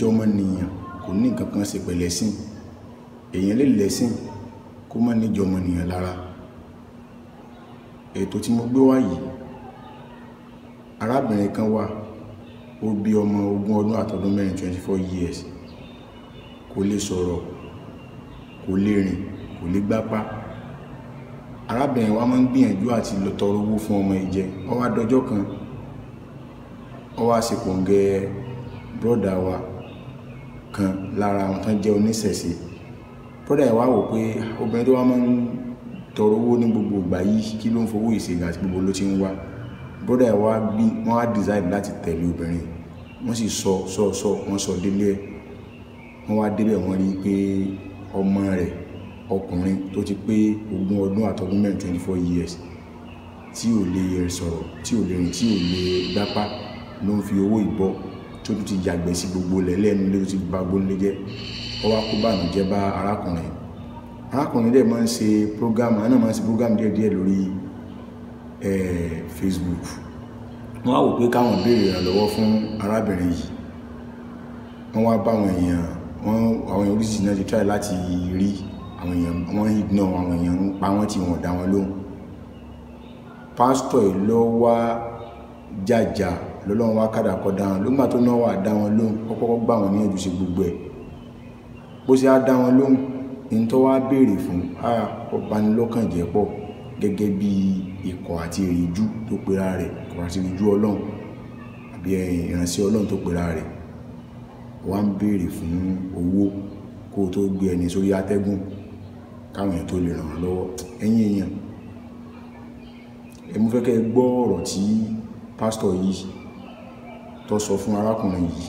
ìjọmọnìyàn kò ní nǹkan kan ṣe pẹ̀lú ẹ̀sìn. Èèyàn lè lẹ́sìn kó má ní ìjọmọnìyàn lára. Ètò tí mo gbé wá yìí, arábìnrin kan wà, ó bí ọmọ 20 ọdún àtọdún mẹ́rin 24 years, kò lè sọ̀rọ̀, kò lè rìn, kò lè gbápá. Arábìnrin wa máa ń gbìyànjú àti lọ tọrọ owó fún ọmọ ìjẹ. Ó wá dọjọ́ kan, ó wá ṣe kòǹgẹ́ brọ́dà wa kan lára àwọn tán jẹ́ oníṣẹ̀ṣe. Brọ́dà yẹn wá wò pé obìnrin tó wá máa ń tọrọ owó ní gbogbo ìgbà yìí kí ló ń fowó ìṣègùn àti gbogbo ló ti ń wá. Brọ́dà yẹn wọ́n wá decide láti tẹ̀lé obìnrin. Wọ́n sì wọ́n sọ délé ẹ̀. Wọ́n wá débẹ̀ wọ́n rí pé ọmọ rẹ̀ ọkùnrin tó ti pé 20 ọdún àtọdún mẹ́rin 24 years tí ò lè sọ̀rọ̀, tí ò lè rìn, tí ò lè gbápá ló ń fi owó ìbọ́ tó tún ti yàgbẹ́ sí gbogbo lẹ́lẹ́nu lé tó ti gba gbóńlé jẹ́. Ó wá kó bànújẹ́ bá arákùnrin. Arákùnrin dẹ̀ máa ń ṣe program, àná máa ń ṣe program díẹ̀díẹ̀ lórí Facebook. Wọ́n wá wò pé káwọn béèrè ìrànlọ́wọ́ fún arábìnrin yìí. Wọ́n wá bá àwọn èèyàn oríṣiríṣi náà ti try láti rí àwọn èèyàn, wọ́n ignore àwọn èèyàn ń pa wọ́n tí wọ́n dá wọn lóhùn. Pásítọ̀ yìí ló wá jàjà lọ́lọ́run wá kádàkọ́ dá wọn lóhùn. Nígbà tó náà wà dá wọn lóhùn, ó kọ́kọ́ gbà wọ́n níyànjú ṣe gbogbo ẹ̀. Bó ṣe á dá wọn lóhùn, ní tó wá béèrè fún ó bani lọ́kàn jẹ́ pọ̀ gẹ́gẹ́ bí ikọ̀ àti ìríjú tó pera rẹ̀, ikọ̀ àti ìríjú Ọlọ́run àbí ìránṣẹ́ Ọlọ́run tó pera rẹ̀. Wọ́n ń béèrè fún owó kó tó gbé ẹni sórí atẹ́gùn káwọn èèyàn tó lè ràn án lọ́wọ́. Ẹ̀yin èèyàn, mo fẹ́ kẹ́ ẹ gbọ́ ọ̀rọ̀ tí pásítọ̀ yìí tó sọ fún arákùnrin yìí,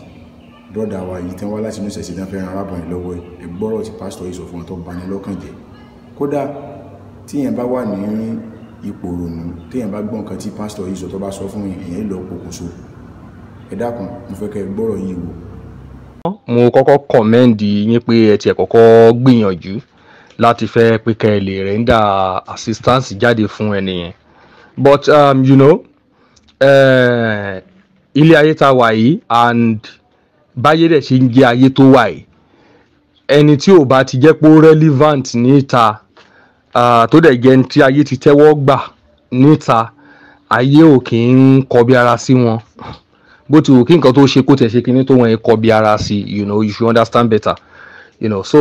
brọ́dà wa yìí tán wá láti inú ìṣẹ̀ṣe tán fẹ́ ran arábìnrin lọ́wọ́ ẹ̀. Ẹ gbọ́ ọ̀rọ̀ tí pásítọ̀ yìí sọ fún wọn tó bani lọ́kàn jẹ́. Kódà tí èèyàn bá wà ní ipò ronú, tí èèyàn bá gbọ́ nǹkan tí pásítọ̀ yìí sọ tó bá sọ fún èèyàn lọ pokùnso. Ẹ dákun, mo fẹ́ kẹ́ ẹ gbọ́rọ̀ yìí wò. Mo kọ́kọ́ commend yín pé ẹ tiẹ̀ kọ́kọ́ gbìyànjú láti fẹ́ pé kẹ́ ẹ lè render assistance jáde fún ẹni yẹn. But ilé ayé tá wà yìí and báyé dẹ̀ ṣe ń jẹ́ ayé tó wà yìí, ẹni tí ò bá ti jẹ́ pé ó relevant níta tó dẹ̀ jẹ́ tí ayé ti tẹ́wọ́ gbà níta, ayé ò kì í kọbi ara sí wọn. Bó ti wù kí nǹkan tó ṣe kó tẹ̀ ṣe kíní tó wọ́n kọbi ara sí, you should understand better. So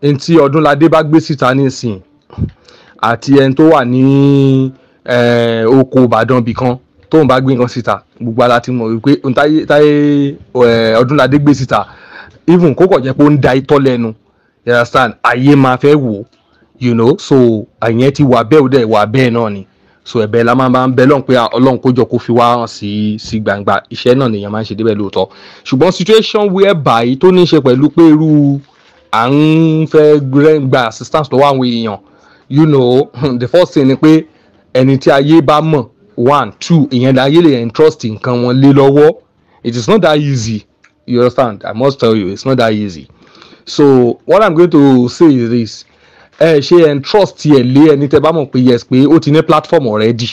ẹni tí Ọdúnládé bá gbé síta nísìn àti ẹni tó wà ní oko Ìbàdàn bìkan tóun bá gbé nǹkan síta, gbogbo ara ti mọ̀ wípé táyé Ọdúnládé gbé síta, even kó kọ̀ jẹ́ pé ó ń da itọ́ lẹ́nu, you understand, ayé máa fẹ́ wò, so àyẹn ti wà bẹ́ẹ̀ ó dẹ̀ wà bẹ́ẹ̀ náà ni. So ẹ̀bẹ̀ la máa ń bẹ lọ́hùn pé Ọlọ́run kó jọ kó fi wá hàn sí gbangba. Iṣẹ́ náà nìyẹn máa ń ṣe débẹ̀ lóòótọ́. Ṣùgbọ́n situation whereby tó ní í ṣe pẹ̀lú pé irú à ń fẹ́ gba assistance lọ́wọ́ àwọn èèyàn, the first thing ni pé ẹni tí ayé bá mọ̀, 1, 2, ìyẹn láyé lè entrust nǹkan wọn lé lọ́wọ́. It is not that easy, you understand? I must tell you, it's not that easy. So what I'm going to say is this: ṣe entrust ẹ lé ẹni tẹ́ bá mọ̀ pé yes pé ó ti ní platform already,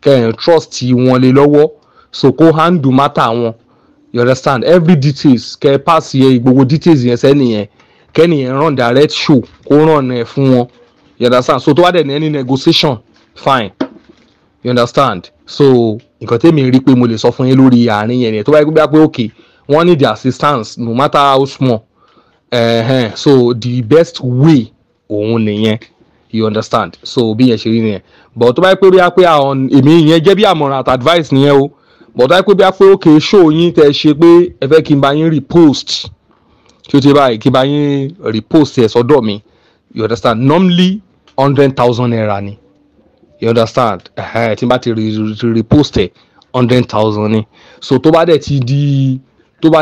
kẹ́ entrust wọn lé lọ́wọ́, so kó handle matter wọn, you understand, every details kẹ́ pass yẹ gbogbo details yẹn sẹ́niyẹn, kẹ́niyẹn run direct show kó run ẹ̀ fún wọn, you understand. So tó wá dẹ̀ ní any negotiation, fine, you understand. So nǹkan tẹ́mi rí pé mo lè sọ fún yín lórí àárín yẹn ni tó bá yẹ pé okay wọ́n need the assistance no matter how small, so the best way òun nìyẹn, you understand. So bí yẹn ṣe rí nìyẹn. But tó bá yẹ pé bí a pé àwọn èmi yẹn jẹ́ bí àmọ̀ràn àti advice nìyẹn o. But tó bá yẹ pé bí a pé okay show yín tẹ́ ṣe pé ẹ fẹ́ kí n bá yín repost, kí o ti báyìí kí n bá yín repost ẹ̀ sọ́dọ̀ mi, you understand. Normally 100,000 naira ni, you understand. Tí n bá ti repost ẹ̀ 100,000 ni. So tó bá dẹ̀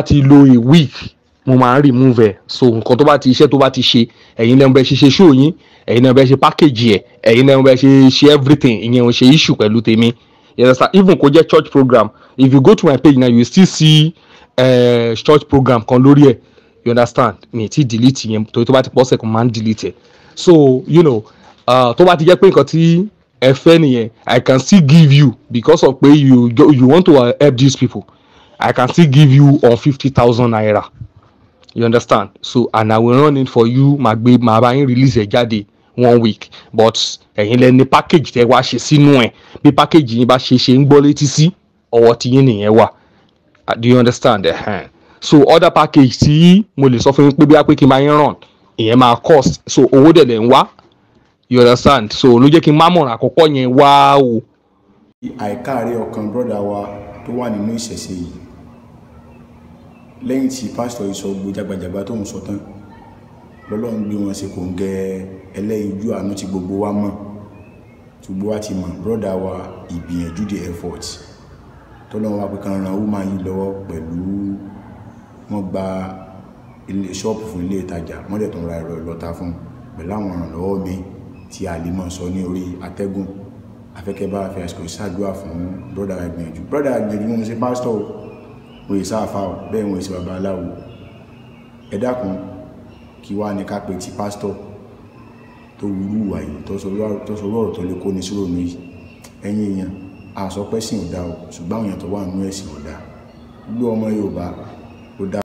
ti lo a week, mo máa ń remove ẹ̀. So nǹkan tó bá ti iṣẹ́ tó bá ti ṣe, ẹ̀yin lẹ́nu bẹ́ẹ̀ ṣe show yín, ẹ̀yin lẹ́nu bẹ́ẹ̀ ṣe package ẹ̀, ẹ̀yin lẹ́nu bẹ́ẹ̀ ṣe everything, ìyẹn ò ṣe issue pẹ̀lú tèmi, you understand. Even kó jẹ́ church program, if you go to my page now you still see church program kan lórí ẹ̀, you understand. Mi ti delete yẹn torí tó bá ti pọ̀ sẹ́kùn máa ń delete ẹ̀. So tó bá ti jẹ́ pé nǹkan tí ẹ fẹ́ nìyẹn, I can still give you because of pé you want to help these people. I can still give you on 50,000 naira. You understand? So and I will run it for you. My buying release a jáde 1 week, but ẹ̀yin lẹ ní package tẹ́ wá ṣe sínú ẹ̀ bí package yín bá ṣe ń gbọ́ létí sí ọwọ́ tí yín nìyẹn wà. Do you understand? So other package tí mo lè sọ fún yín pé bí a pé kí n máa yín run ìyẹn máa cost, so owó dẹ̀ lẹ̀ ń wá. You understand? So ló jẹ́ kí n má mọ̀ràn àkọ́kọ́ yẹn wá o. àìkáàárẹ̀ ọkàn brọ́dà wa tó wà nínú ìṣẹ̀ṣe yìí lẹ́yìn tí pásítọ̀ yìí sọ gbogbo jágbàjàgbà tó ń sọ tán lọ́lọ́run gbé wọn ṣe kò ń gẹ ẹlẹ́yinjú àánú tí gbogbo wa mọ̀ tí gbogbo wa ti mọ̀ brọ́dà wa ìgbìyànjú the effort tọ́lọ́run wa pé kan ran woman yìí lọ́wọ́ pẹ̀lú wọ́n gba ilé ṣọ́ọ̀pù fún ilé ìtajà wọ́n dẹ̀ tó ń ra ẹ̀rọ ìlọ́ta fún pẹ̀lú àwọn ìrànlọ́wọ́ mi tí a lè mọ̀ sọ ní orí atẹ́gùn. Afẹ́kẹ́ bá fẹ́ àsìkò ìṣàdúrà fún brọ́dà ìgbìyànjú wọn ṣe pásítọ̀ òye sáàfà bẹ́ẹ̀ wọn ṣe babaláwo. Ẹ dákun kí wá ní ká pé tí pásítọ̀ tó wúrú wà yìí tó sọ ọ̀rọ̀ tó lè kó ní sírò mi ẹ̀yìn èèyàn àsọpẹ́sìn ò dá o ṣùgbọ́n àwọn èèyàn tó wà nínú ẹ̀sìn ò dá. Gbogbo ọmọ Yorùbá ó dá